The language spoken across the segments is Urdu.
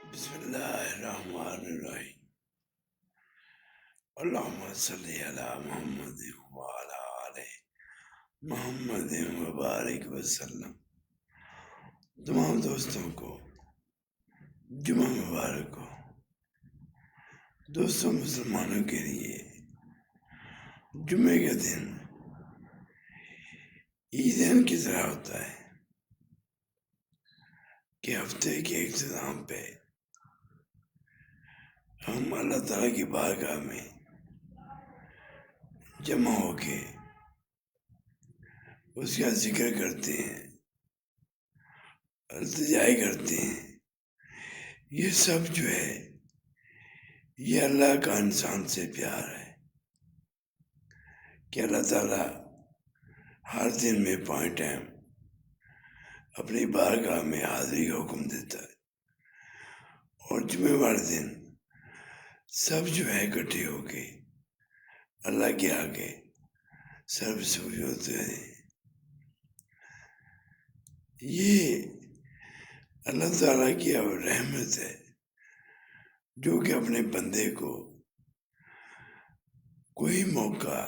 بسم اللہ الرحمن الرحیم اللہم صلی علی محمد وعلی آل محمد وبارک وسلم۔ تمام دوستوں کو جمعہ مبارک ہو۔ دوستوں، مسلمانوں کے لیے جمعے کا دن عیدین کی طرح ہوتا ہے کہ ہفتے کے اختتام پہ ہم اللہ تعالیٰ کی بارگاہ میں جمع ہو کے اس کا ذکر کرتے ہیں، التجائی کرتے ہیں۔ یہ سب جو ہے یہ اللہ کا انسان سے پیار ہے کہ اللہ تعالیٰ ہر دن میں 5 ٹائم اپنی بارگاہ میں حاضری کا حکم دیتا ہے، اور جمعے والے دن سب جو ہے اکٹھے ہو کے اللہ کے آگے سر سوج ہوتے ہیں۔ یہ اللہ تعالیٰ کی رحمت ہے جو کہ اپنے بندے کو کوئی موقع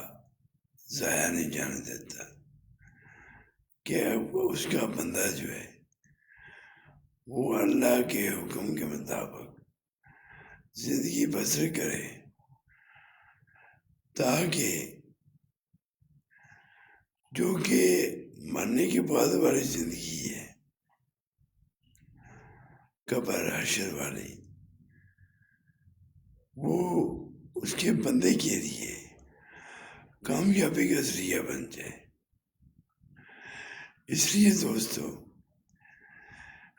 ضائع نہیں جانے دیتا کہ اس کا بندہ جو ہے وہ اللہ کے حکم کے مطابق زندگی بسر کرے، تاکہ جو کہ مرنے کے بعد والی زندگی ہے، قبر حشر والی، وہ اس کے بندے کے لیے کامیابی کا ذریعہ بن جائے۔ اس لیے دوستو،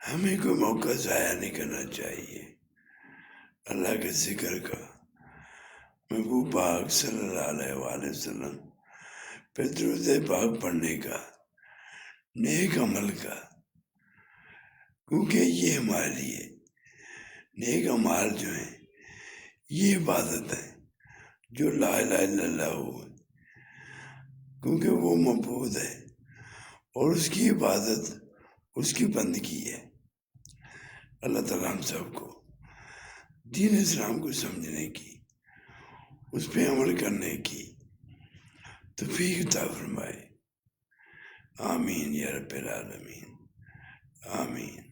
ہمیں کوئی موقع ضائع نہیں کرنا چاہیے اللہ کے ذکر کا، محبوب پاک صلی اللہ علیہ وآلہ وسلم پہ درود پاک پڑھنے کا، نیک عمل کا، کیونکہ یہ ہمارے لیے نیک عمال جو ہیں یہ عبادت ہے جو لا الہ الا اللہ ہو، کیونکہ وہ معبود ہے اور اس کی عبادت اس کی بندگی ہے۔ اللہ تعالیٰ ہم سب کو دین اسلام کو سمجھنے کی، اس پہ عمل کرنے کی توفیق عطا فرمائے۔ آمین یا رب العالمین، آمین۔